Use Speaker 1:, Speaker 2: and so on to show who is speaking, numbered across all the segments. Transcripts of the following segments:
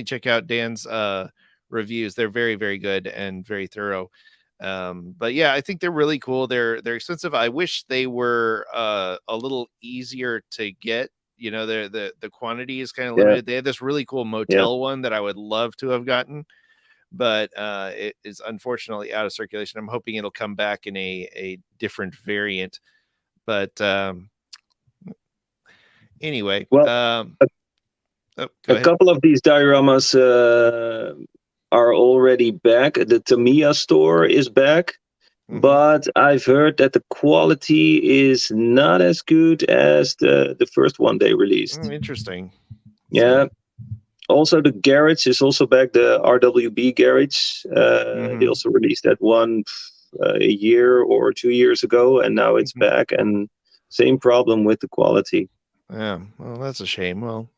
Speaker 1: check out Dan's reviews. They're very, very good and very thorough. But yeah, I think they're really cool. They're expensive. I wish they were a little easier to get. You know, the quantity is kind of limited. They had this really cool motel one that I would love to have gotten, but it is unfortunately out of circulation. I'm hoping it'll come back in a different variant. But anyway,
Speaker 2: well, a couple of these dioramas are already back. The Tamiya store is back, but I've heard that the quality is not as good as the first one they released.
Speaker 1: Interesting.
Speaker 2: Yeah. So. Also, the garage is also back. The RWB garage. They also released that one a year or 2 years ago, and now it's back. And same problem with the quality.
Speaker 1: Yeah, well, that's a shame. Well,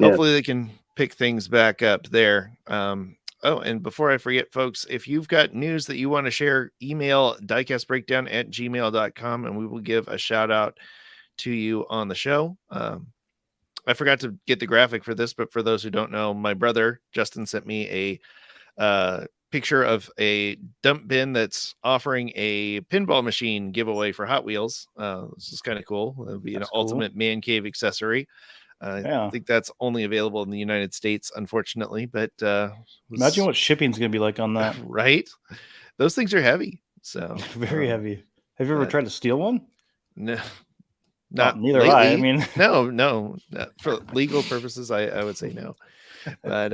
Speaker 1: hopefully they can pick things back up there. Oh, and before I forget, folks, if you've got news that you want to share, email diecastbreakdown@gmail.com, and we will give a shout out to you on the show. I forgot to get the graphic for this, but for those who don't know, my brother Justin sent me a picture of a dump bin that's offering a pinball machine giveaway for Hot Wheels. This is kind of cool. It'll be an ultimate man cave accessory. I think that's only available in the United States, unfortunately. But
Speaker 3: imagine what shipping's going to be like on that.
Speaker 1: Right? Those things are heavy. So
Speaker 3: very heavy. Have you ever tried to steal one?
Speaker 1: No.
Speaker 3: Not neither lately. I mean,
Speaker 1: no. For legal purposes, I would say no. But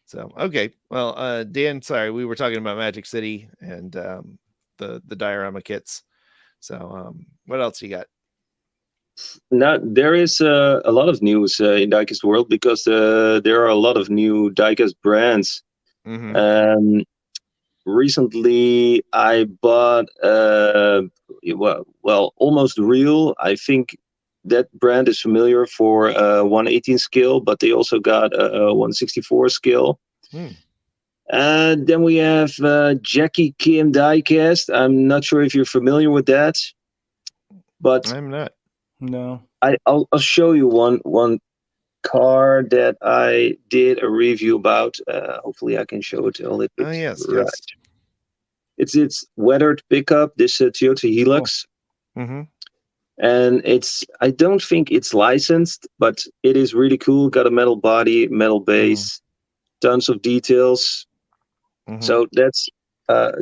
Speaker 1: so okay. Well, Dan, sorry, we were talking about Magic City and the diorama kits. So what else you got?
Speaker 2: Now there is a lot of news in Diecast world because there are a lot of new Diecast brands. Recently, I bought Almost Real. I think that brand is familiar for 118 scale, but they also got a 164 scale. And then we have Jackie Kim Diecast. I'm not sure if you're familiar with that, but
Speaker 1: I'm not.
Speaker 3: No,
Speaker 2: I'll show you one car that I did a review about. Hopefully I can show it a little bit.
Speaker 1: Oh yes,
Speaker 2: right. Yes. It's weathered pickup, this Toyota Hilux. And I don't think it's licensed, but it is really cool. Got a metal body, metal base, tons of details. So that's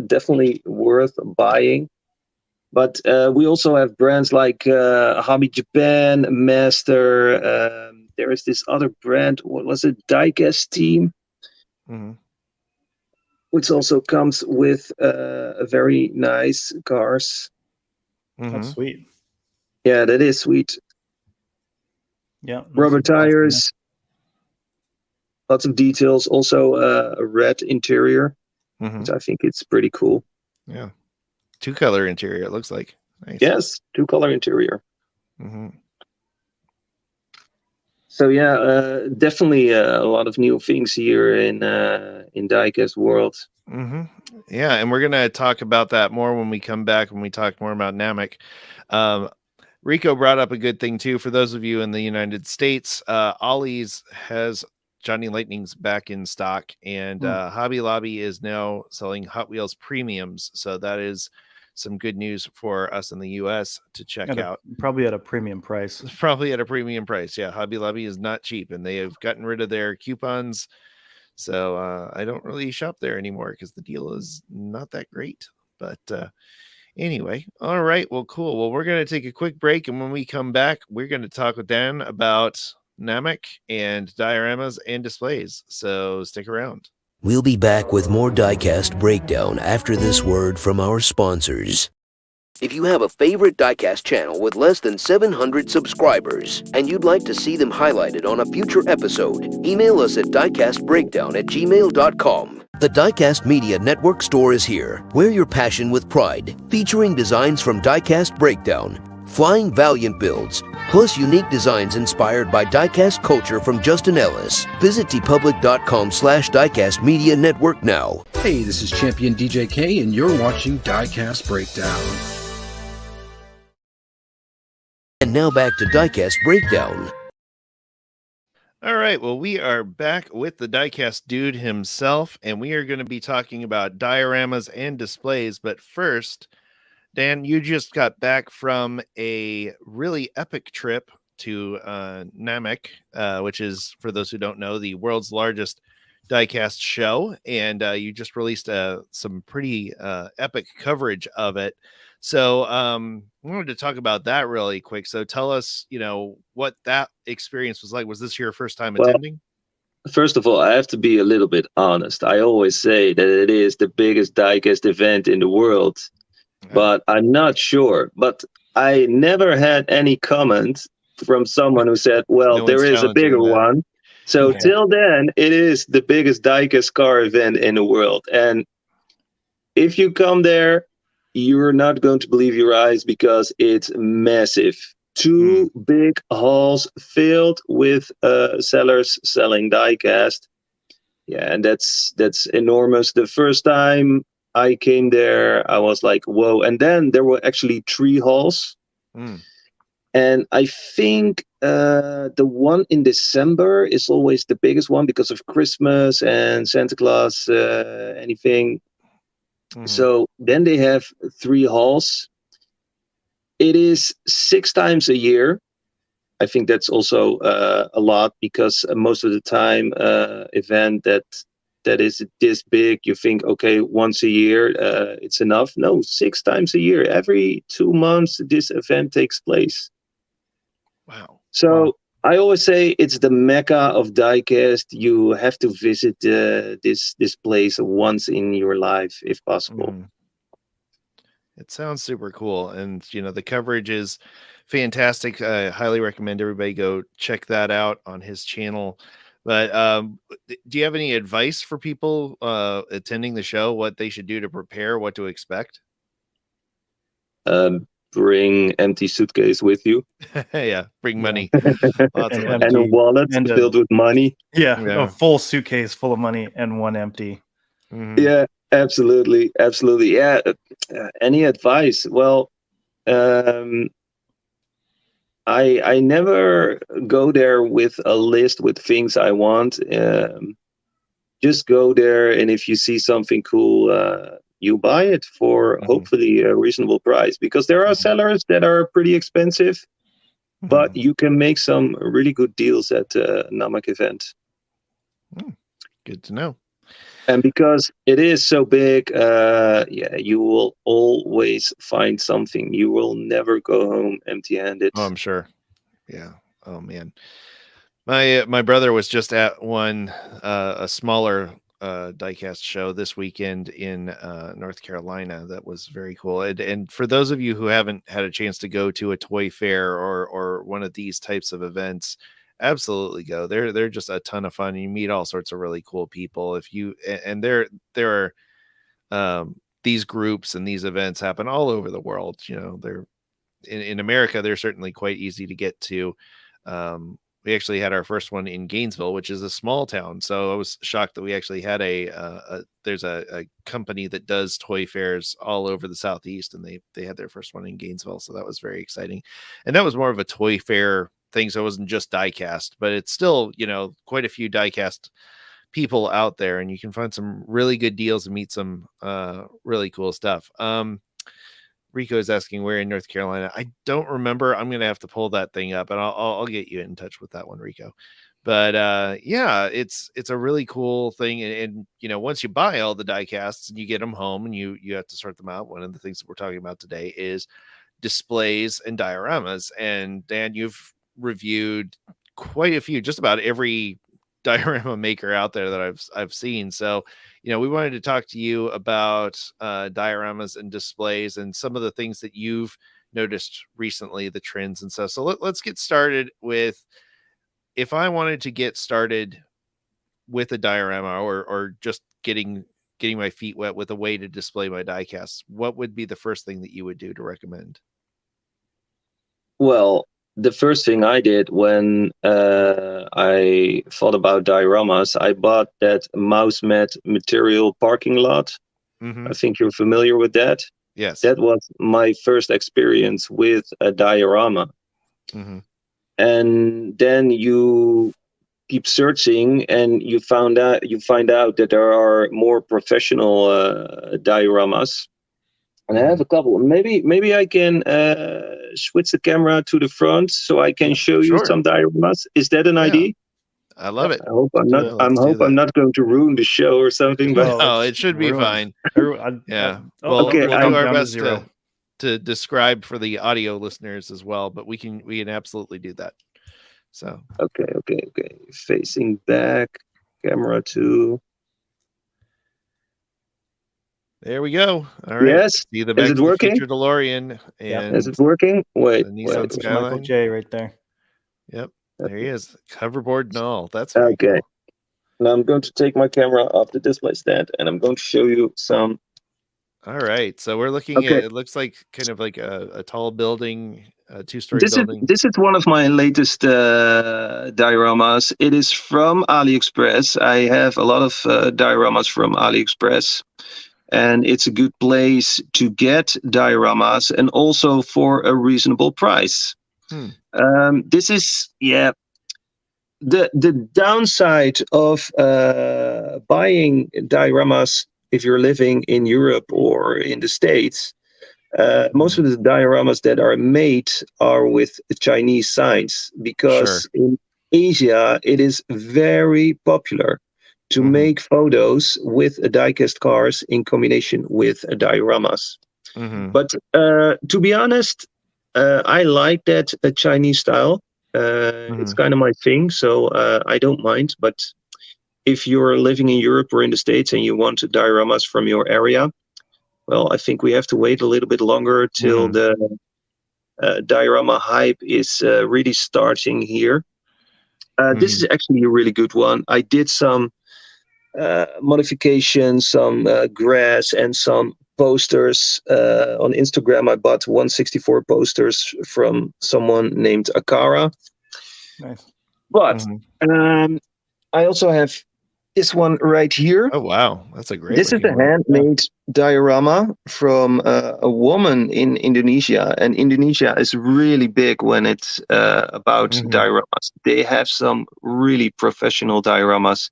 Speaker 2: definitely worth buying. But we also have brands like Hobby Japan, Master. There is this other brand. What was it? Diecast Team, which also comes with very nice cars.
Speaker 3: That's sweet.
Speaker 2: Yeah, that is sweet.
Speaker 3: Yeah,
Speaker 2: rubber tires, lots of details. Also a red interior, which I think it's pretty cool.
Speaker 1: Yeah. 2-color interior, it looks like. Nice.
Speaker 2: Yes, 2-color interior. So yeah, definitely a lot of new things here in Diecast world.
Speaker 1: Yeah, and we're gonna talk about that more when we come back, when we talk more about Namek. Rico brought up a good thing too. For those of you in the United States, Ollie's has Johnny Lightning's back in stock, and Hobby Lobby is now selling Hot Wheels premiums. So that is some good news for us in the US to check out.
Speaker 3: Probably at a premium price.
Speaker 1: Probably at a premium price. Yeah. Hobby Lobby is not cheap, and they have gotten rid of their coupons. So I don't really shop there anymore because the deal is not that great. But anyway, all right. Well, cool. Well, we're going to take a quick break. And when we come back, we're going to talk with Dan about Namek and dioramas and displays. So stick around.
Speaker 4: We'll be back with more Diecast Breakdown after this word from our sponsors. If you have a favorite Diecast channel with less than 700 subscribers and you'd like to see them highlighted on a future episode, email us at diecastbreakdown@gmail.com. The Diecast Media Network store is here. Wear your passion with pride, featuring designs from Diecast Breakdown, flying Valiant builds, plus unique designs inspired by diecast culture from Justin Ellis. Visit tpublic.com/Diecast Media Network now.
Speaker 5: Hey, this is Champion DJ K, and you're watching Diecast Breakdown.
Speaker 4: And now back to Diecast Breakdown.
Speaker 1: All right. Well, we are back with the Diecast dude himself, and we are going to be talking about dioramas and displays. But first, Dan, you just got back from a really epic trip to Namek, which is, for those who don't know, the world's largest diecast show. And you just released some pretty epic coverage of it. So I wanted to talk about that really quick. So tell us, what that experience was like. Was this your first time attending?
Speaker 2: First of all, I have to be a little bit honest. I always say that it is the biggest diecast event in the world, but I'm not sure. But I never had any comment from someone who said, well, there is a bigger one. So till then, it is the biggest diecast car event in the world. And if you come there, you're not going to believe your eyes because it's massive. 2 big halls filled with sellers selling diecast. Yeah, and that's enormous. The first time I came there, I was like, whoa. And then there were actually 3 halls. And I think the one in December is always the biggest one because of Christmas and Santa Claus, anything. So then they have 3 halls. It is 6 times a year. I think that's also a lot because most of the time event that is this big, you think, okay, once a year, it's enough. No, 6 times a year. Every 2 months, this event takes place.
Speaker 1: Wow.
Speaker 2: So I always say it's the mecca of diecast. You have to visit this place once in your life, if possible.
Speaker 1: It sounds super cool. And, the coverage is fantastic. I highly recommend everybody go check that out on his channel. But do you have any advice for people attending the show, what they should do to prepare, what to expect?
Speaker 2: Bring empty suitcase with you.
Speaker 1: Yeah, bring money.
Speaker 3: Lots
Speaker 2: of money. And a wallet filled with money.
Speaker 3: Yeah, a full suitcase full of money and one empty.
Speaker 2: Yeah, absolutely. Yeah. Any advice? Well, I never go there with a list with things I want. Just go there, and if you see something cool, you buy it for hopefully a reasonable price. Because there are sellers that are pretty expensive, but you can make some really good deals at the Namek event.
Speaker 1: Good to know.
Speaker 2: And because it is so big, you will always find something. You will never go home empty-handed.
Speaker 1: Oh, I'm sure. Yeah. Oh man. My brother was just at one a smaller diecast show this weekend in North Carolina. That was very cool. And for those of you who haven't had a chance to go to a toy fair or one of these types of events, absolutely go. They're just a ton of fun. You meet all sorts of really cool people. There are these groups and these events happen all over the world. They're in America, they're certainly quite easy to get to. We actually had our first one in Gainesville, which is a small town. So I was shocked that we actually had there's a company that does toy fairs all over the Southeast, and they had their first one in Gainesville. So that was very exciting. And that was more of a toy fair thing. So it wasn't just diecast, but it's still, quite a few diecast people out there, and you can find some really good deals and meet some really cool stuff. Rico is asking where in North Carolina. I don't remember. I'm going to have to pull that thing up, and I'll get you in touch with that one, Rico. But yeah, it's a really cool thing. And once you buy all the die casts and you get them home and you have to sort them out. One of the things that we're talking about today is displays and dioramas. And Dan, you've reviewed quite a few, just about every diorama maker out there that I've seen. So, we wanted to talk to you about dioramas and displays and some of the things that you've noticed recently, the trends and stuff. So let's get started with, if I wanted to get started with a diorama or just getting my feet wet with a way to display my diecasts, what would be the first thing that you would do to recommend?
Speaker 2: Well, the first thing I did when I thought about dioramas, I bought that mouse mat material parking lot. I think you're familiar with that.
Speaker 1: Yes.
Speaker 2: That was my first experience with a diorama. And then you keep searching, and you find out that there are more professional dioramas. And I have a couple. Maybe I can switch the camera to the front so I can show you
Speaker 1: sure.
Speaker 2: some dioramas. Is that an idea?
Speaker 1: I love it.
Speaker 2: I hope I'm not.
Speaker 1: Yeah,
Speaker 2: I hope I'm not going to ruin the show or something. But
Speaker 1: no, it should be fine. Yeah. Well,
Speaker 2: okay,
Speaker 1: we'll do our
Speaker 3: down to
Speaker 1: best
Speaker 3: zero.
Speaker 1: to describe for the audio listeners as well, but we can absolutely do that. So
Speaker 2: okay. Facing back, camera 2.
Speaker 1: there we go. All right.
Speaker 2: Yes.
Speaker 1: See the
Speaker 2: Is
Speaker 1: Back
Speaker 2: it
Speaker 1: to the
Speaker 2: working?
Speaker 1: Future DeLorean and
Speaker 2: Is it working? Wait.
Speaker 1: the Nissan
Speaker 3: There's Michael
Speaker 1: Skyline.
Speaker 3: J right there.
Speaker 1: Yep. There he is. Hoverboard and all. That's very
Speaker 2: Okay.
Speaker 1: cool.
Speaker 2: Now I'm going to take my camera off the display stand, and I'm going to show you some.
Speaker 1: All right. So we're looking at, it looks like kind of like a tall building, a 2-story building.
Speaker 2: This is one of my latest dioramas. It is from AliExpress. I have a lot of dioramas from AliExpress, and it's a good place to get dioramas, and also for a reasonable price. This is the downside of buying dioramas if you're living in Europe or in the States. Most of the dioramas that are made are with Chinese signs, because in Asia it is very popular to make photos with diecast cars in combination with dioramas. But to be honest, I like that Chinese style. It's kind of my thing, so I don't mind. But if you're living in Europe or in the States and you want dioramas from your area, well, I think we have to wait a little bit longer till the diorama hype is really starting here. This is actually a really good one. I did some modifications, some grass and some posters on Instagram. I bought 164 posters from someone named Akara.
Speaker 3: Nice.
Speaker 2: But I also have this one right here.
Speaker 1: Oh wow, that's a great.
Speaker 2: This is a handmade diorama from a woman in Indonesia, and Indonesia is really big when it's about dioramas. They have some really professional dioramas.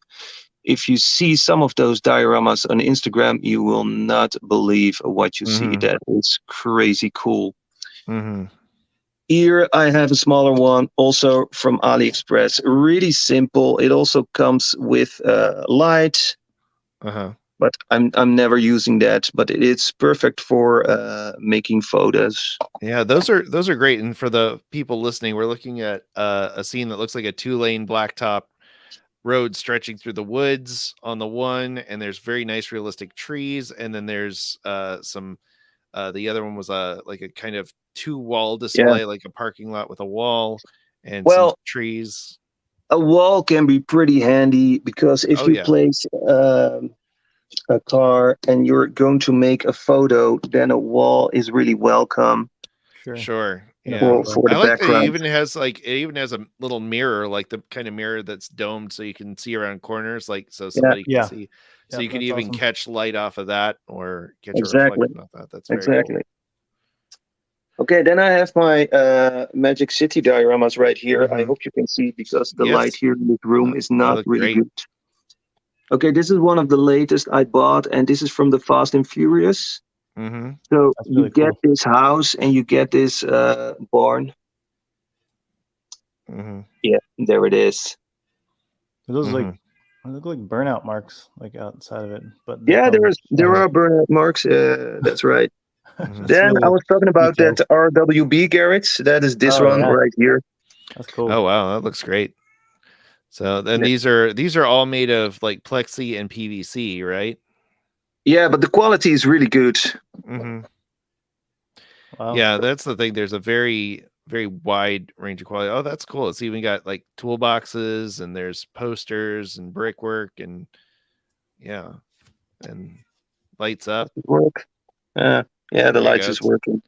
Speaker 2: If you see some of those dioramas on Instagram, you will not believe what you see. That is crazy cool. Here I have a smaller one, also from AliExpress. Really simple. It also comes with light, but I'm never using that. But it's perfect for making photos.
Speaker 1: Yeah, those are great. And for the people listening, we're looking at a scene that looks like a 2-lane blacktop road stretching through the woods on the one, and there's very nice realistic trees, and then there's some the other one was like a kind of 2-wall display, like a parking lot with a wall and some trees.
Speaker 2: A wall can be pretty handy, because if you place a car and you're going to make a photo, then a wall is really welcome.
Speaker 1: Sure. Yeah.
Speaker 2: For the
Speaker 1: I like
Speaker 2: background.
Speaker 1: that it even has a little mirror, like the kind of mirror that's domed so you can see around corners, like so somebody can see. So you can even catch light off of that or catch a reflection off that. That's very cool.
Speaker 2: Okay, then I have my Magic City dioramas right here. I hope you can see, because the light here in this room is not really good. Okay, this is one of the latest I bought, and this is from the Fast and Furious. So you get this house and you get this barn. Yeah, there it is.
Speaker 3: Those look like burnout marks, like outside of it. But
Speaker 2: there are burnout marks. That's right. Then
Speaker 3: really
Speaker 2: I was talking about that RWB garage. That is this one right here.
Speaker 3: That's cool.
Speaker 1: Oh wow, that looks great. So then these are all made of like plexi and PVC, right?
Speaker 2: Yeah, but the quality is really good.
Speaker 3: Wow.
Speaker 1: Yeah, that's the thing. There's a very, very wide range of quality. Oh, that's cool. It's even got like toolboxes, and there's posters and brickwork, and and lights up.
Speaker 2: Work. The lights is working.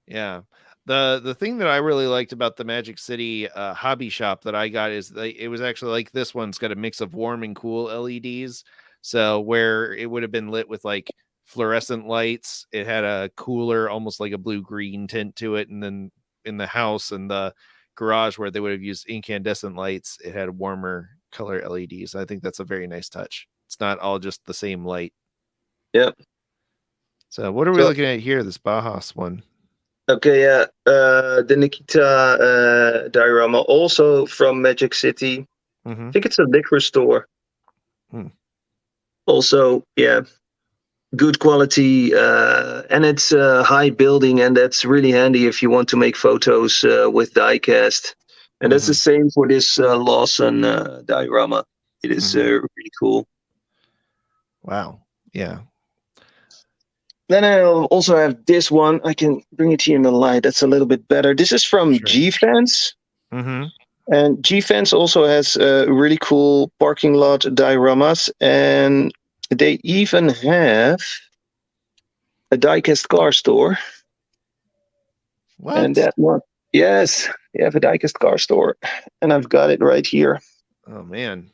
Speaker 1: Yeah. The thing that I really liked about the Magic City hobby shop that I got is it was actually like this one's got a mix of warm and cool LEDs. So where it would have been lit with like fluorescent lights, it had a cooler, almost like a blue-green tint to it. And then in the house and the garage where they would have used incandescent lights, it had warmer color LEDs. I think that's a very nice touch. It's not all just the same light.
Speaker 2: Yep.
Speaker 1: So what are we looking at here? This Bauhaus one.
Speaker 2: Okay, yeah. The Nikita diorama, also from Magic City. I think it's a liquor store. Also, yeah, good quality, and it's a high building, and that's really handy if you want to make photos with Diecast. And that's the same for this Lawson diorama. It is really cool.
Speaker 1: Wow. Yeah.
Speaker 2: Then I also have this one. I can bring it here in the light. That's a little bit better. This is from G-Fence. And G-Fence also has really cool parking lot dioramas. And they even have a Diecast car store.
Speaker 1: What?
Speaker 2: And that one, yes, they have a Diecast car store. And I've got it right here.
Speaker 1: Oh, man.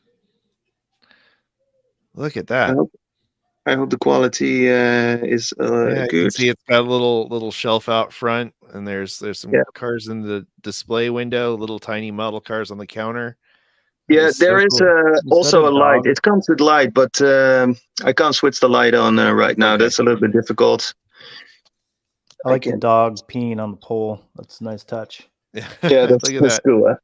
Speaker 1: Look at that.
Speaker 2: I hope the quality is
Speaker 1: yeah,
Speaker 2: good.
Speaker 1: You can see it's got a little shelf out front, and there's some cars in the display window, little tiny model cars on the counter.
Speaker 2: Yeah, there is also a light. It comes with light, but I can't switch the light on right now. Okay. That's a little bit difficult.
Speaker 3: I like the dog peeing on the pole. That's a nice touch.
Speaker 2: Yeah, that's cool.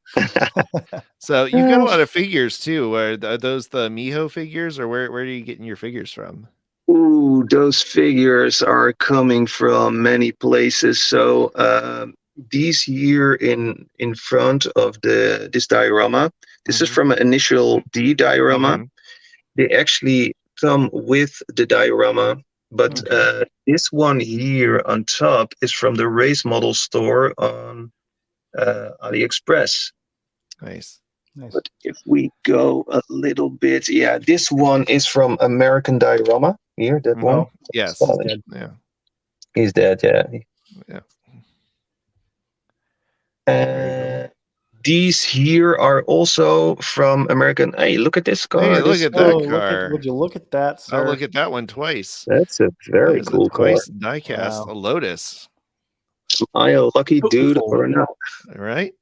Speaker 1: So you've got a lot of figures too. Are those the Miho figures, or where are you getting your figures from?
Speaker 2: Ooh, those figures are coming from many places. So these here in front of this diorama, this is from an Initial D diorama. They actually come with the diorama, but this one here on top is from the race model store on AliExpress.
Speaker 1: Nice.
Speaker 2: But if we go a little bit, yeah, this one is from American Diorama. Here, that one.
Speaker 1: Yes.
Speaker 2: Yeah. He's dead, yeah. Yeah. These here are also from American. Hey, look at this car.
Speaker 1: Hey, look at that car.
Speaker 3: Would you look at that, sir?
Speaker 1: I'll look at that one twice.
Speaker 2: That's a very cool car.
Speaker 1: Twice Diecast, a Lotus.
Speaker 2: Am I a lucky dude or not?
Speaker 1: Right?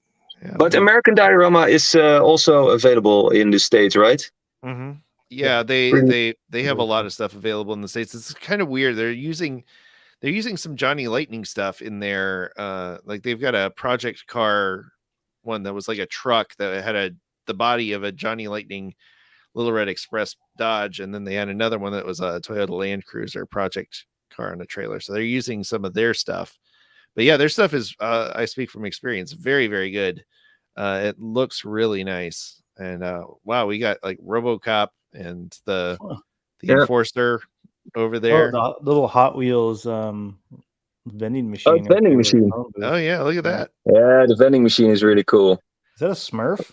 Speaker 1: Yeah,
Speaker 2: but American Diorama is also available in the States, right?
Speaker 1: Yeah, they have a lot of stuff available in the States. It's kind of weird. They're using some Johnny Lightning stuff in there. Like they've got a project car one that was like a truck that had the body of a Johnny Lightning Little Red Express Dodge, and then they had another one that was a Toyota Land Cruiser project car on a trailer. So they're using some of their stuff. But yeah, their stuff is, I speak from experience, very, very good. It looks really nice. And wow, we got like RoboCop and the Enforcer over there.
Speaker 3: Oh, the little Hot Wheels vending machine.
Speaker 2: Vending machine.
Speaker 1: Oh yeah, look at that.
Speaker 2: Yeah, the vending machine is really cool.
Speaker 3: Is that a Smurf?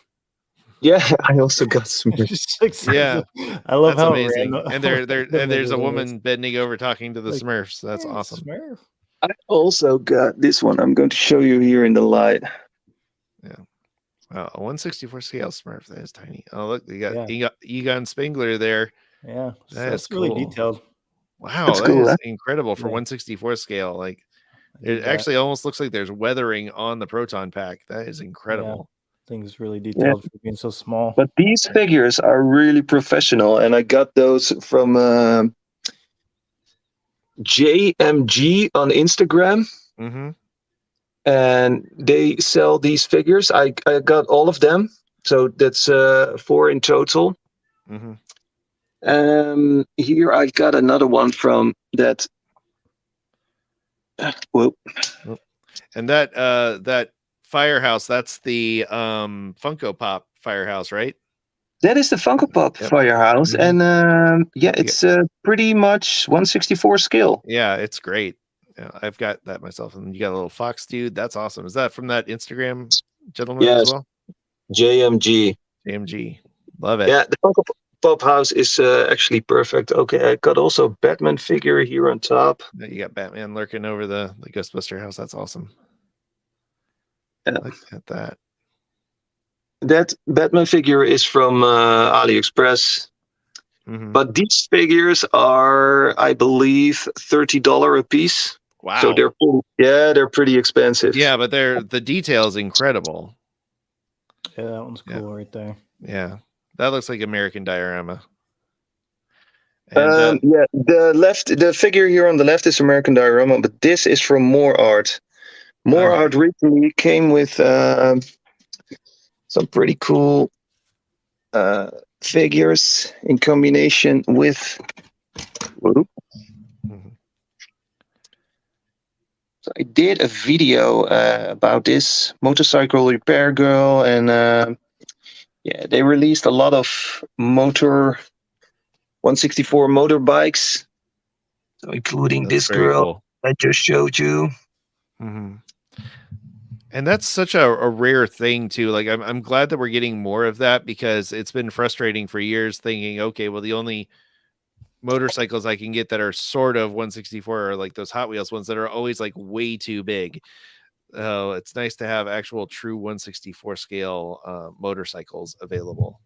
Speaker 2: Yeah, I also got Smurfs.
Speaker 1: Yeah,
Speaker 3: I love how
Speaker 1: amazing. And there's a woman bending over talking to the Smurfs. That's awesome.
Speaker 3: Smurf.
Speaker 2: I also got this one. I'm going to show you here in the light.
Speaker 1: Yeah. A 1/64 scale Smurf. That is tiny. Oh, look, you got Egon Spengler there.
Speaker 3: Yeah,
Speaker 1: that's
Speaker 3: cool.
Speaker 1: Really
Speaker 3: detailed.
Speaker 1: Wow, that's cool, is incredible for 1/64 scale. Like, it actually almost looks like there's weathering on the proton pack. That is incredible.
Speaker 3: Things really detailed for being so small.
Speaker 2: But these figures are really professional, and I got those from JMG on Instagram. And they sell these figures. I got all of them, so that's 4 in total. Here I got another one from that. Whoa.
Speaker 1: And that Firehouse, that's the Funko Pop Firehouse, right?
Speaker 2: That is the Funko Pop Firehouse, and it's pretty much 1/64 scale.
Speaker 1: Yeah, it's great. Yeah, I've got that myself, and you got a little fox dude. That's awesome. Is that from that Instagram gentleman as well?
Speaker 2: JMG.
Speaker 1: Love it.
Speaker 2: Yeah, the Funko Pop house is actually perfect. Okay, I got also Batman figure here on top.
Speaker 1: You got Batman lurking over the Ghostbuster house. That's awesome.
Speaker 2: Yeah.
Speaker 1: Look at that.
Speaker 2: That Batman figure is from AliExpress. But these figures are, I believe, $30 a piece.
Speaker 1: Wow.
Speaker 2: So they're pretty expensive.
Speaker 1: Yeah, but the detail is incredible.
Speaker 3: Yeah, that one's cool right there.
Speaker 1: Yeah. That looks like American Diorama.
Speaker 2: And yeah, the figure here on the left is American Diorama, but this is from More Art. More Art recently came with some pretty cool figures in combination with. So I did a video about this motorcycle repair girl, and yeah, they released a lot of 164 motorbikes, so including this girl
Speaker 1: cool.
Speaker 2: I just showed you.
Speaker 1: Mm-hmm. And that's such a rare thing too. Like I'm glad that we're getting more of that, because it's been frustrating for years thinking, okay, well, the only motorcycles I can get that are sort of 164 are like those Hot Wheels ones that are always like way too big. Oh, it's nice to have actual true 164 scale motorcycles available.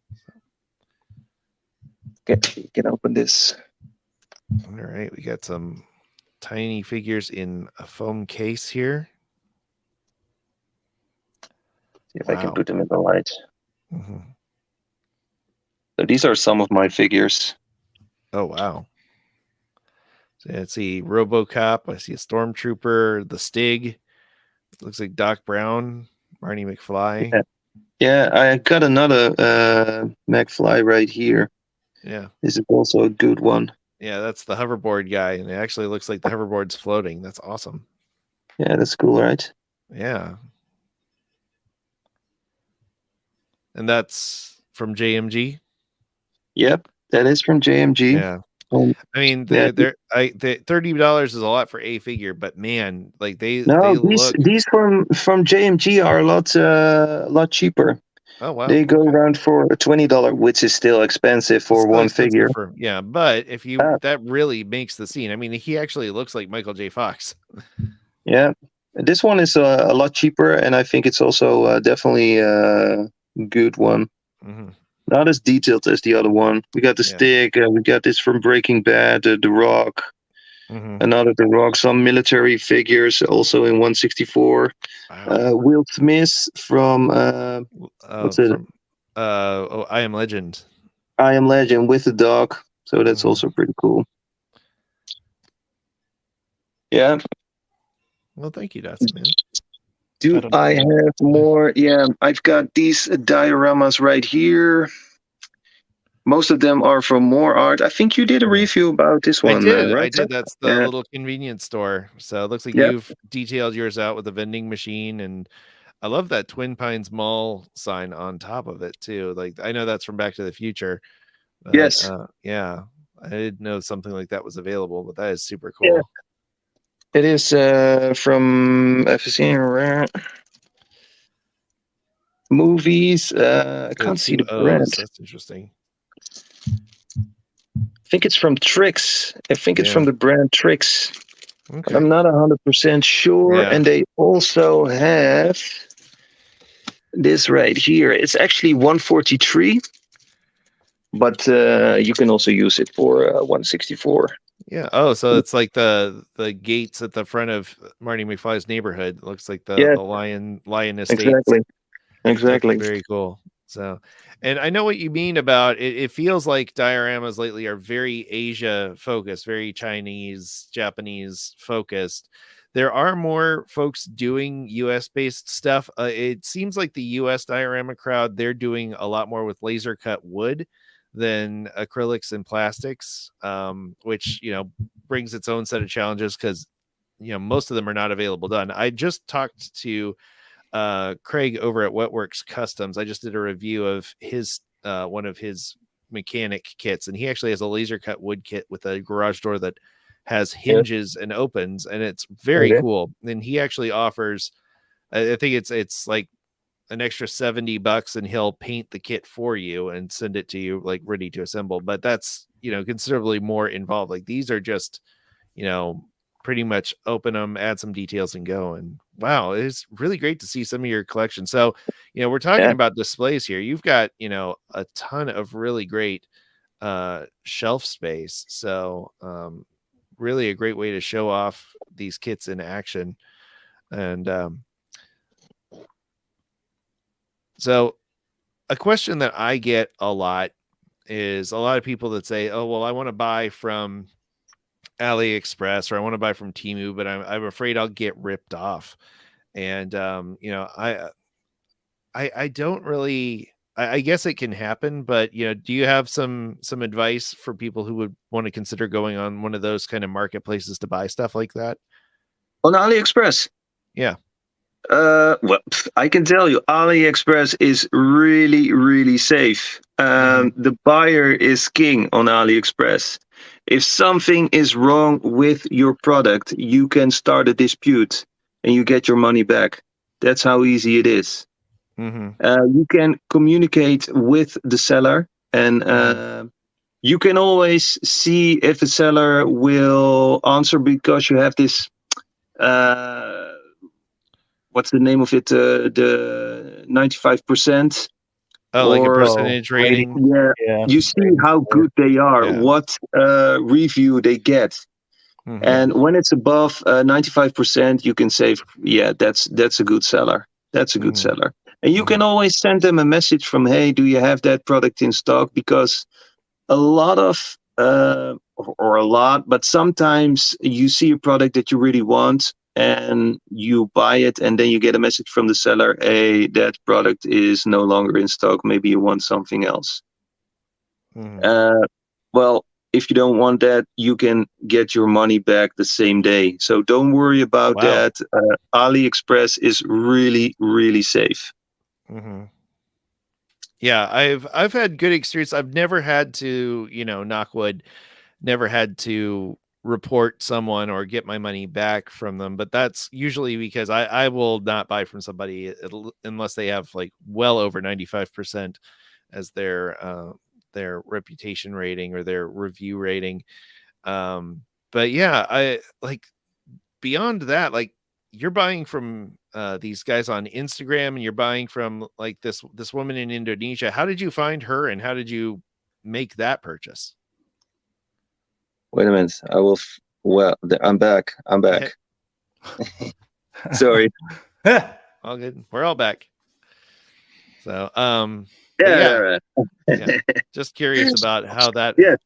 Speaker 2: Okay, you can open this.
Speaker 1: All right, we got some tiny figures in a foam case here.
Speaker 2: See if I can put them in the light. Mm-hmm. So these are some of my figures.
Speaker 1: Oh, wow. So let's see, RoboCop. I see a Stormtrooper, the Stig. Looks like Doc Brown, Marty McFly.
Speaker 2: Yeah, I got another McFly right here.
Speaker 1: Yeah.
Speaker 2: This is also a good one.
Speaker 1: Yeah, that's the hoverboard guy, and it actually looks like the hoverboard's floating. That's awesome.
Speaker 2: Yeah, that's cool, right?
Speaker 1: Yeah. And that's from JMG?
Speaker 2: Yep, that is from JMG.
Speaker 1: Yeah. I mean, the $30 is a lot for a figure, but man, like these
Speaker 2: from JMG are a lot cheaper.
Speaker 1: Oh wow!
Speaker 2: They go around for $20, which is still expensive for one figure.
Speaker 1: Yeah, but if you that really makes the scene. I mean, he actually looks like Michael J. Fox.
Speaker 2: Yeah, this one is a lot cheaper, and I think it's also definitely a good one. Mm-hmm. Not as detailed as the other one. We got the Stick. We got this from Breaking Bad. The Rock. Mm-hmm. Another The Rock. Some military figures also in 164. Wow. Will Smith from what's it?
Speaker 1: I Am Legend.
Speaker 2: I Am Legend with the dog. So that's also pretty cool. Yeah.
Speaker 1: Well, thank you, Dustin.
Speaker 2: Do I have more? Yeah, I've got these dioramas right here. Most of them are from More Art. I think you did a review about this one.
Speaker 1: I did. That's the little convenience store. So it looks like you've detailed yours out with a vending machine, and I love that Twin Pines Mall sign on top of it too. Like I know that's from Back to the Future. But,
Speaker 2: yes.
Speaker 1: Yeah. I didn't know something like that was available, but that is super cool.
Speaker 2: Yeah. It is from FSC movies. I can't see the brand.
Speaker 1: That's interesting.
Speaker 2: I think it's from Trix. I think it's from the brand Trix. Okay. But I'm not 100% sure. Yeah. And they also have this right here. It's actually 143, but you can also use it for 164.
Speaker 1: Yeah. Oh, so it's like the gates at the front of Marty McFly's neighborhood. It looks like the lion estate.
Speaker 2: Exactly.
Speaker 1: That's very cool. So, and I know what you mean about it. It feels like dioramas lately are very Asia focused, very Chinese, Japanese focused. There are more folks doing US based stuff. It seems like the US diorama crowd, they're doing a lot more with laser cut wood than acrylics and plastics, which, brings its own set of challenges because, most of them are not available done. I just talked to Craig over at Wetworks Customs. I just did a review of his one of his mechanic kits, and he actually has a laser cut wood kit with a garage door that has hinges and opens, and it's very cool. And he actually offers, I think it's like an extra $70, and he'll paint the kit for you and send it to you like ready to assemble. But that's considerably more involved. Like these are just pretty much open them, add some details, and go. And wow, it's really great to see some of your collection. So we're talking about displays here. You've got a ton of really great shelf space. So really a great way to show off these kits in action. And so a question that I get a lot is a lot of people that say, "Oh, well, I want to buy from AliExpress or I want to buy from Temu, but I'm afraid I'll get ripped off." And I don't really. I guess it can happen, but do you have some advice for people who would want to consider going on one of those kind of marketplaces to buy stuff like that?
Speaker 2: On AliExpress?
Speaker 1: Yeah.
Speaker 2: Well, I can tell you, AliExpress is really, really safe. The buyer is king on AliExpress. If something is wrong with your product, you can start a dispute and you get your money back. That's how easy it is. You can communicate with the seller, and you can always see if a seller will answer because you have this. What's the name of it? The 95%.
Speaker 1: Oh, like a percentage rating.
Speaker 2: Yeah. You see how good they are, what review they get. And when it's above 95%, you can say, yeah, that's a good seller. That's a good seller. And you can always send them a message from, hey, do you have that product in stock? Because a lot of, or a lot, but sometimes you see a product that you really want and you buy it and then you get a message from the seller, hey, that product is no longer in stock. Maybe you want something else. Well, if you don't want that, you can get your money back the same day. So don't worry about that. AliExpress is really, really safe.
Speaker 1: Yeah, I've had good experience. I've never had to, knock wood, never had to report someone or get my money back from them. But that's usually because I will not buy from somebody unless they have like well over 95% as their reputation rating or their review rating. But yeah, I like beyond that, like you're buying from these guys on Instagram and you're buying from like this woman in Indonesia. How did you find her and how did you make that purchase?
Speaker 2: Wait a minute. I'm back. Sorry.
Speaker 1: All good. We're all back. So,
Speaker 2: yeah.
Speaker 1: Just curious about how that came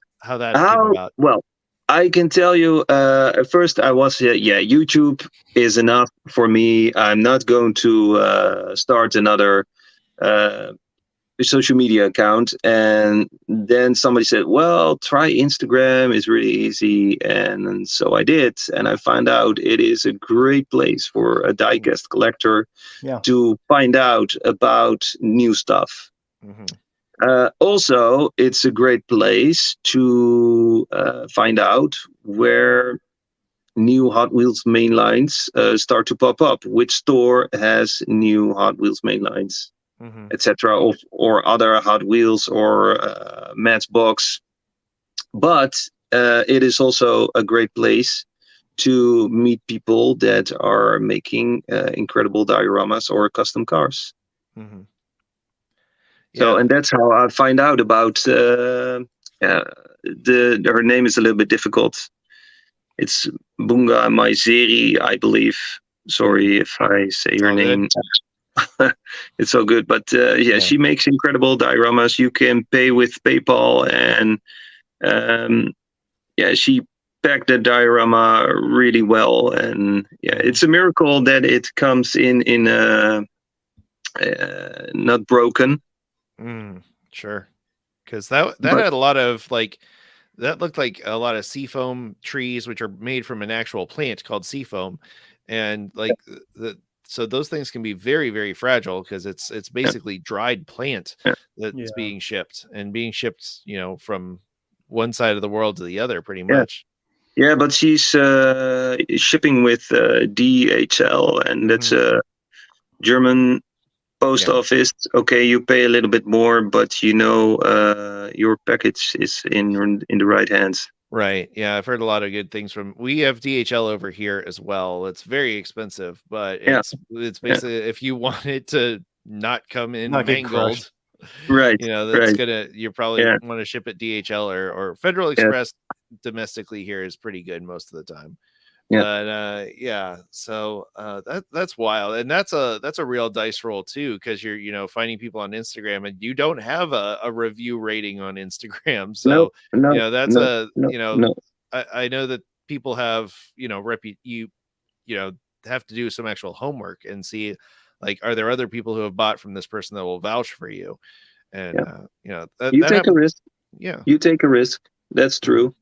Speaker 1: about.
Speaker 2: Well, I can tell you, at first I was, YouTube is enough for me. I'm not going to start another social media account. And then somebody said, well, try Instagram, it's really easy. And so I did. And I found out it is a great place for a diecast collector to find out about new stuff. Also, it's a great place to find out where new Hot Wheels main lines start to pop up. Which store has new Hot Wheels main lines, etc., or other Hot Wheels or Matchbox. But it is also a great place to meet people that are making incredible dioramas or custom cars. So, and that's how I find out about her name is a little bit difficult. It's Bunga Maizeri, I believe. Sorry if I say her name. It's so good. But she makes incredible dioramas. You can pay with PayPal, and she packed the diorama really well. And it's a miracle that it comes in not broken.
Speaker 1: Sure, because that had a lot of that looked like a lot of seafoam trees, which are made from an actual plant called seafoam, and so those things can be very, very fragile because it's basically dried plant that's being shipped from one side of the world to the other, pretty much.
Speaker 2: Yeah, but she's shipping with DHL, and that's a German post office. Okay, you pay a little bit more, but your package is in the right hands.
Speaker 1: Right. Yeah, I've heard a lot of good things we have DHL over here as well. It's very expensive, but it's basically if you want it to not come in mangled,
Speaker 2: right?
Speaker 1: You probably want to ship it DHL or Federal Express domestically here is pretty good most of the time.
Speaker 2: Yeah.
Speaker 1: But so that's wild, and that's a real dice roll too, because you're finding people on Instagram and you don't have a review rating on Instagram, so that's
Speaker 2: no.
Speaker 1: I know that people have you have to do some actual homework and see, like, are there other people who have bought from this person that will vouch for you, and
Speaker 2: you take a risk.
Speaker 1: Yeah,
Speaker 2: you take a risk. That's true.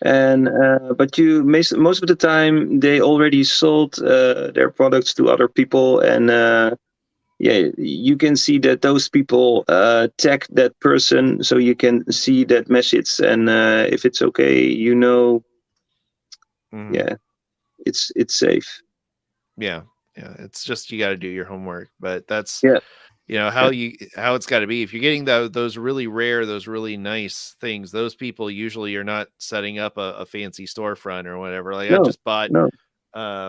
Speaker 2: And but most of the time they already sold their products to other people, and you can see that those people tag that person, so you can see that message, and if it's okay, it's safe.
Speaker 1: Yeah, it's just, you got to do your homework, but that's how it's got to be. If you're getting those really rare, those really nice things, those people usually are not setting up a fancy storefront or whatever. Like, I just bought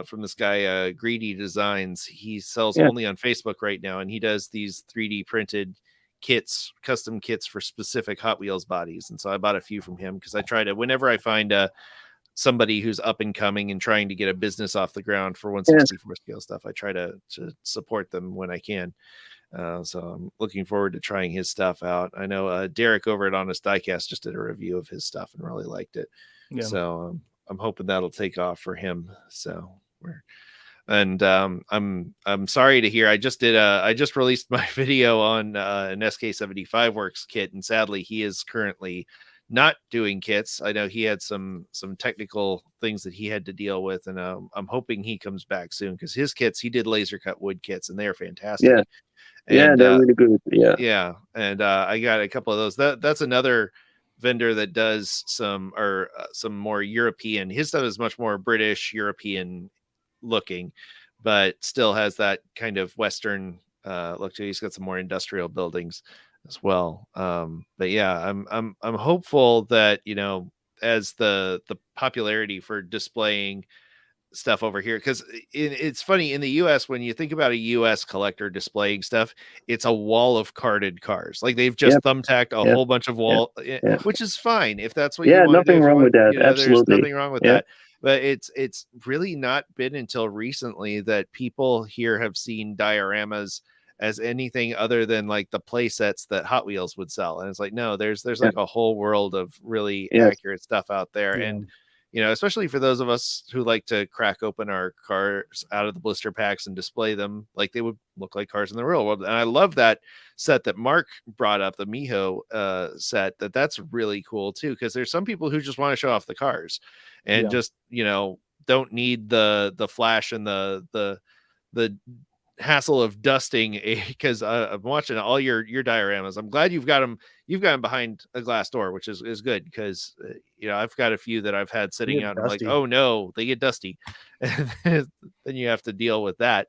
Speaker 1: from this guy, Greedy Designs. He sells only on Facebook right now, and he does these 3D printed kits, custom kits for specific Hot Wheels bodies. And so I bought a few from him, because I try to, whenever I find somebody who's up and coming and trying to get a business off the ground for 164 scale stuff, I try to support them when I can. So I'm looking forward to trying his stuff out. I know Derek over at Honest Diecast just did a review of his stuff and really liked it. So I'm hoping that'll take off for him. So I'm sorry to hear. I just released my video on an SK75 Works kit, and sadly he is currently not doing kits. I know he had some technical things that he had to deal with, and I'm hoping he comes back soon, because his kits, he did laser cut wood kits, and they are fantastic.
Speaker 2: And, they're really good.
Speaker 1: And I got a couple of those. That's another vendor that does some more European. His stuff is much more British European looking, but still has that kind of Western look to it. He's got some more industrial buildings as well. But yeah, I'm hopeful that, as the popularity for displaying stuff over here, because it's funny, in the US, when you think about a US collector displaying stuff, it's a wall of carded cars. Like, they've just thumbtacked a whole bunch of wall, which is fine if that's what you want.
Speaker 2: Nothing wrong with that. Absolutely,
Speaker 1: there's nothing wrong with that. But it's really not been until recently that people here have seen dioramas as anything other than like the play sets that Hot Wheels would sell. And it's like, no, there's like a whole world of really accurate stuff out there. And especially for those of us who like to crack open our cars out of the blister packs and display them like they would look like cars in the real world. And I love that set that Mark brought up, the Miho set. That's really cool too, because there's some people who just want to show off the cars and just don't need the flash and the hassle of dusting, because I'm watching all your dioramas. I'm glad you've got them behind a glass door, which is good, because I've got a few that I've had sitting out, and I'm like, oh no, they get dusty. And then you have to deal with that.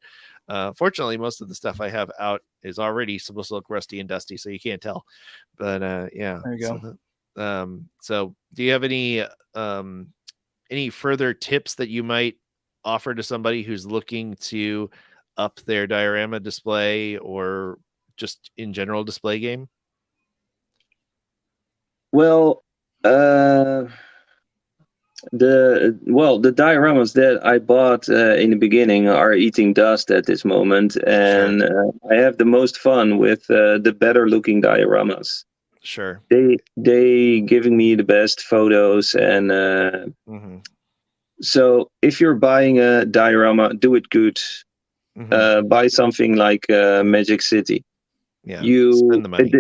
Speaker 1: Fortunately, most of the stuff I have out is already supposed to look rusty and dusty, so you can't tell. But there you go. So do you have any further tips that you might offer to somebody who's looking to up their diorama display, or just in general display game?
Speaker 2: Well, the dioramas that I bought in the beginning are eating dust at this moment, and I have the most fun with the better looking dioramas.
Speaker 1: Sure.
Speaker 2: They giving me the best photos, and so if you're buying a diorama, do it good. Buy something like Magic City.
Speaker 1: Spend the money.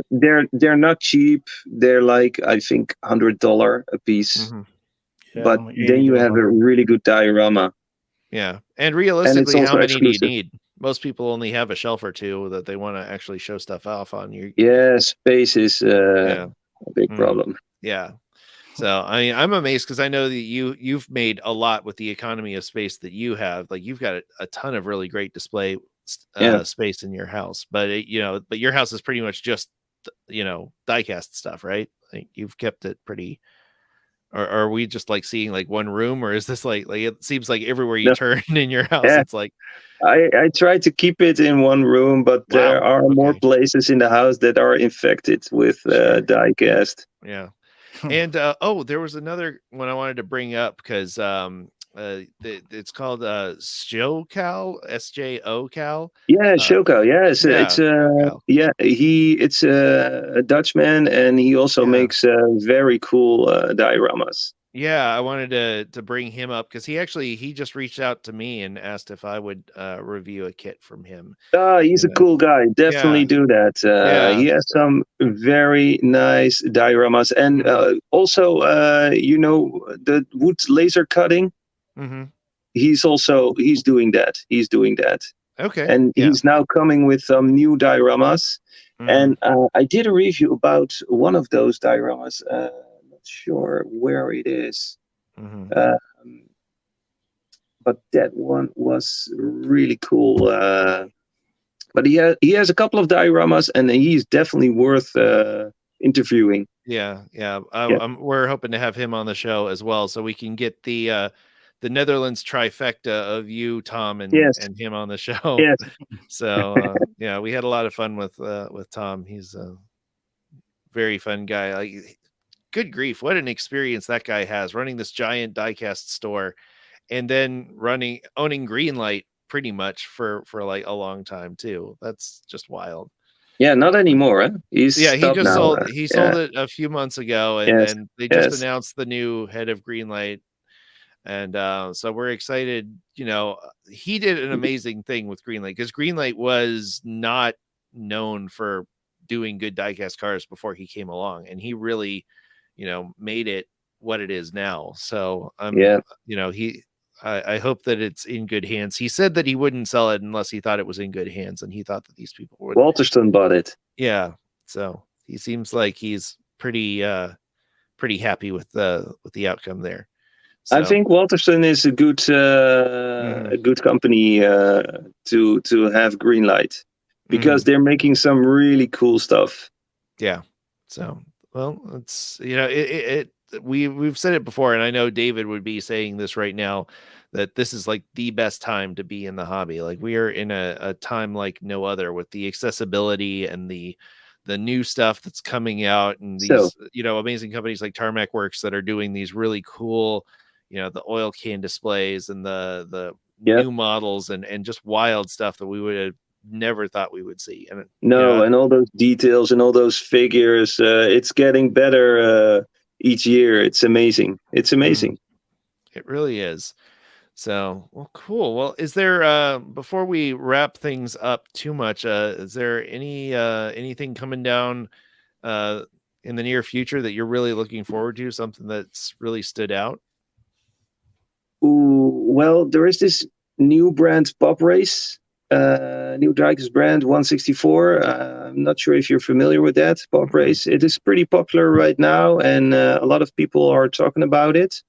Speaker 2: They're not cheap. They're like, I think, $100 a piece. But then you have a really good diorama.
Speaker 1: Yeah, and realistically, how many do you need? Most people only have a shelf or two that they want to actually show stuff off on.
Speaker 2: Space is a big problem.
Speaker 1: Yeah. So I'm amazed, because I know that you've made a lot with the economy of space that you have. Like, you've got a ton of really great display space in your house, but but your house is pretty much just diecast stuff, right? Like, you've kept it pretty. Or are we just like seeing like one room, or is this like it seems like everywhere you turn in your house, it's like.
Speaker 2: I try to keep it in one room, but there are more places in the house that are infected with diecast.
Speaker 1: Yeah. And there was another one I wanted to bring up, because it's called Sjocal, SJO-Cal.
Speaker 2: Yeah, Shoko. Yeah, it's
Speaker 1: Sjocal.
Speaker 2: it's a Dutchman, and he also makes very cool dioramas.
Speaker 1: Yeah, I wanted to bring him up because he just reached out to me and asked if I would review a kit from him.
Speaker 2: He's a cool guy. Definitely do that. He has some very nice dioramas, and also the wood laser cutting.
Speaker 1: Mm-hmm.
Speaker 2: He's doing that.
Speaker 1: Okay.
Speaker 2: And he's now coming with some new dioramas.
Speaker 1: Mm-hmm.
Speaker 2: And I did a review about one of those dioramas. Not sure where it is.
Speaker 1: Mm-hmm.
Speaker 2: But that one was really cool. But he has a couple of dioramas, and he's definitely worth interviewing.
Speaker 1: Yeah. We're hoping to have him on the show as well, so we can get the Netherlands trifecta of you, Tom, and him on the show.
Speaker 2: Yes.
Speaker 1: So we had a lot of fun with Tom. He's a very fun guy. Like, good grief, what an experience that guy has running this giant diecast store, and then owning Greenlight pretty much for like a long time too. That's just wild.
Speaker 2: Yeah, not anymore. Huh?
Speaker 1: He sold it a few months ago, and they just announced the new head of Greenlight. And so we're excited. He did an amazing thing with Greenlight, because Greenlight was not known for doing good diecast cars before he came along, and he really, made it what it is now. So I hope that it's in good hands. He said that he wouldn't sell it unless he thought it was in good hands, and he thought that these people would.
Speaker 2: Walterston bought it.
Speaker 1: Yeah, so he seems like he's pretty happy with the outcome there. So.
Speaker 2: I think Walterston is a good company to have Greenlight, because they're making some really cool stuff.
Speaker 1: Yeah. So, well, it's we've said it before, and I know David would be saying this right now, that this is like the best time to be in the hobby. Like, we are in a time like no other, with the accessibility and the new stuff that's coming out, and these amazing companies like Tarmac Works that are doing these really cool, the oil can displays and the new models and just wild stuff that we would have never thought we would see. And
Speaker 2: and all those details and all those figures, it's getting better each year. It's amazing.
Speaker 1: It really is. So, well, cool. Well, is there before we wrap things up too much, is there anything coming down in the near future that you're really looking forward to, something that's really stood out?
Speaker 2: Ooh, well, there is this new brand, Pop Race, new Diecast brand 164. I'm not sure if you're familiar with that, Pop Race. It is pretty popular right now, and a lot of people are talking about it.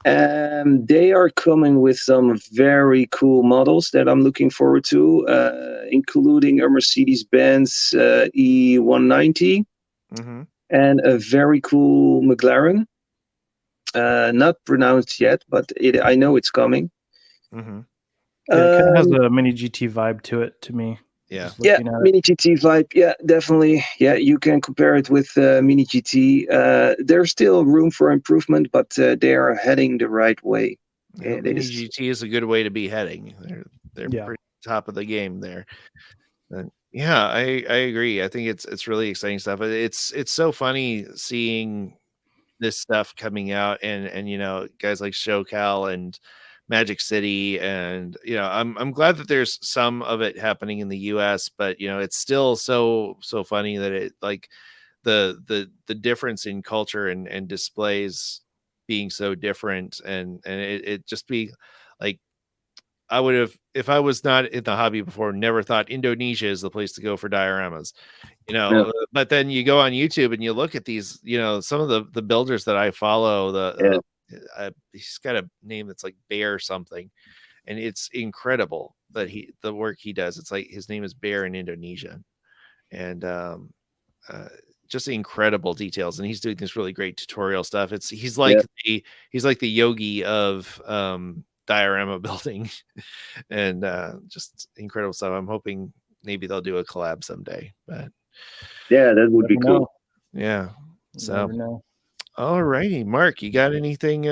Speaker 2: And they are coming with some very cool models that I'm looking forward to, including a Mercedes-Benz E190 and a very cool McLaren. Not pronounced yet, but I know it's coming.
Speaker 3: Yeah, it kind of has a mini GT vibe to it to me.
Speaker 1: Yeah,
Speaker 2: mini GT vibe. Yeah, definitely. Yeah, you can compare it with mini GT. There's still room for improvement, but they are heading the right way.
Speaker 1: Yeah, mini GT is a good way to be heading. They're pretty top of the game there. Yeah, I agree. I think it's really exciting stuff. It's so funny seeing this stuff coming out, and guys like SoCal and Magic City, and I'm glad that there's some of it happening in the US, but it's still so funny that it, like, the difference in culture and displays being so different, and it just be like, I would have, if I was not in the hobby before, never thought Indonesia is the place to go for dioramas. But then you go on YouTube and you look at these, some of the builders that I follow, he's got a name that's like Bear something, and it's incredible that the work he does. It's like his name is Bear in Indonesia, and just incredible details. And he's doing this really great tutorial stuff. He's like the Yogi of diorama building, and just incredible stuff. I'm hoping maybe they'll do a collab someday, but
Speaker 2: that would be cool.
Speaker 1: Yeah. So, all righty, Mark, you got anything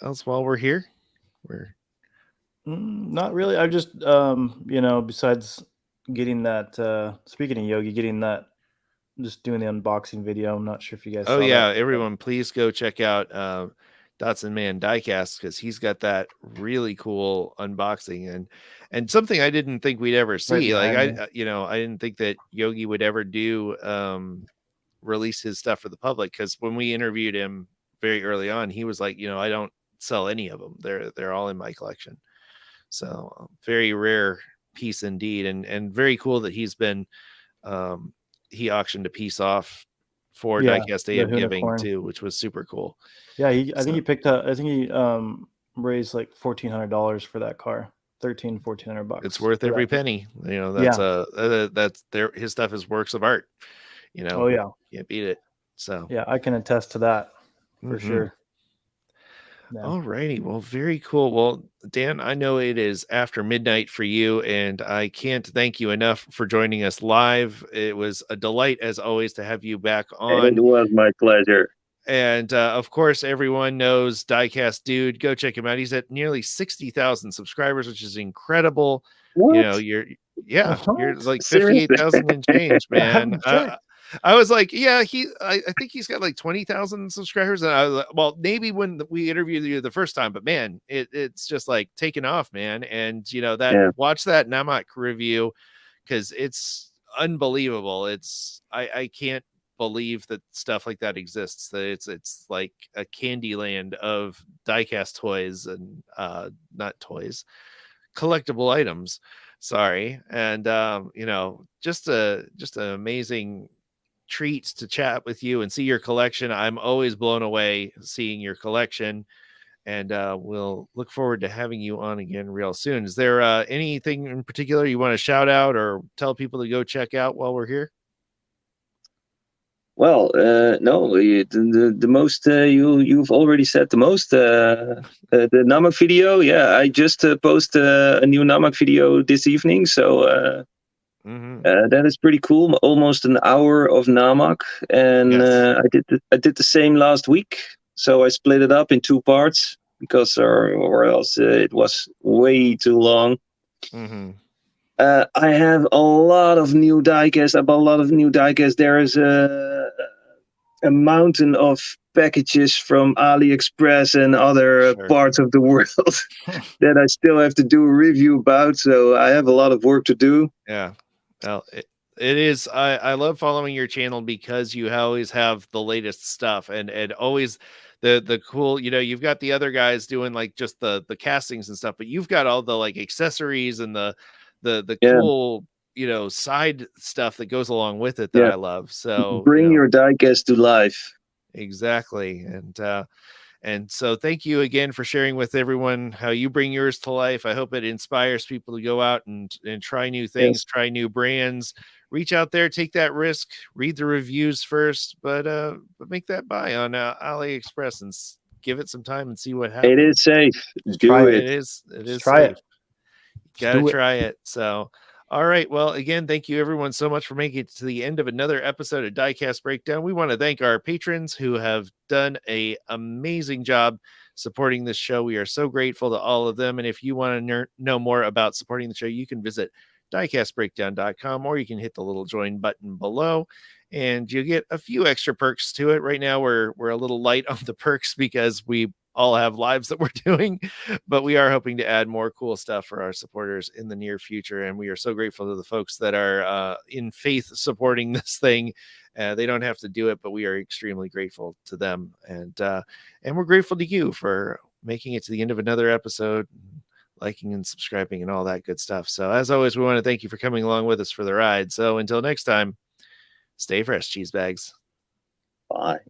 Speaker 1: else while we're here?
Speaker 3: Not really. I just, besides getting that, speaking of Yogi, getting that, just doing the unboxing video. I'm not sure if you guys saw that.
Speaker 1: Everyone, please go check out Dotson Man Diecast, because he's got that really cool unboxing and something I didn't think we'd ever see.
Speaker 3: Right
Speaker 1: like I didn't think that Yogi would ever do release his stuff for the public, because when we interviewed him very early on, he was like, I don't sell any of them. They're all in my collection. So very rare piece indeed, and very cool that he's been he auctioned a piece off for Diecast Day of Giving too, which was super cool.
Speaker 3: Yeah, I think he raised like $1,400 for that car. $1,400.
Speaker 1: It's worth every penny. That's his stuff is works of art.
Speaker 3: Oh yeah,
Speaker 1: can't beat it. So
Speaker 3: yeah, I can attest to that for sure.
Speaker 1: Yeah. All righty. Well, very cool. Well, Dan, I know it is after midnight for you, and I can't thank you enough for joining us live. It was a delight, as always, to have you back on.
Speaker 2: It was my pleasure.
Speaker 1: And of course, everyone knows Diecast Dude. Go check him out. He's at nearly 60,000 subscribers, which is incredible.
Speaker 2: What?
Speaker 1: You're like 58,000 and change, man. I was like, I think he's got like 20,000 subscribers. And I was like, well, maybe when we interviewed you the first time, but man, it's just like taken off, man. And watch that Namak review, because it's unbelievable. I can't believe that stuff like that exists, that it's like a candy land of diecast toys and not toys, collectible items. Sorry. And just an amazing treat to chat with you and see your collection. I'm always blown away seeing your collection, and we'll look forward to having you on again real soon. Is there anything in particular you want to shout out or tell people to go check out while we're here?
Speaker 2: Well, no, the most you've already said the most. The Namak video, I just posted a new Namak video this evening, so that is pretty cool. Almost an hour of Namak, and I did the same last week. So I split it up in 2 parts because or else it was way too long. I have a lot of new diecast. I bought a lot of new diecast. There is a mountain of packages from AliExpress and other parts of the world that I still have to do a review about. So I have a lot of work to do.
Speaker 1: Yeah. Well, it is. I love following your channel because you always have the latest stuff and always the cool, you've got the other guys doing like just the castings and stuff, but you've got all the like accessories and the cool, side stuff that goes along with it that I love. So
Speaker 2: bring your diecast to life.
Speaker 1: Exactly. And so thank you again for sharing with everyone how you bring yours to life. I hope it inspires people to go out and try new things, try new brands, reach out there, take that risk, read the reviews first, but make that buy on AliExpress and give it some time and see what happens.
Speaker 2: It is safe.
Speaker 1: It is
Speaker 3: try
Speaker 1: safe. Gotta try it. So, all right. Well, again, thank you everyone so much for making it to the end of another episode of Diecast Breakdown. We want to thank our patrons who have done an amazing job supporting this show. We are so grateful to all of them. And if you want to know more about supporting the show, you can visit diecastbreakdown.com, or you can hit the little join button below and you get a few extra perks to it. Right now, we're a little light on the perks because we all have lives that we're doing, but we are hoping to add more cool stuff for our supporters in the near future. And we are so grateful to the folks that are in faith supporting this thing. They don't have to do it, but we are extremely grateful to them. And we're grateful to you for making it to the end of another episode, liking and subscribing and all that good stuff. So as always, we want to thank you for coming along with us for the ride. So until next time, stay fresh, cheese bags.
Speaker 2: Bye.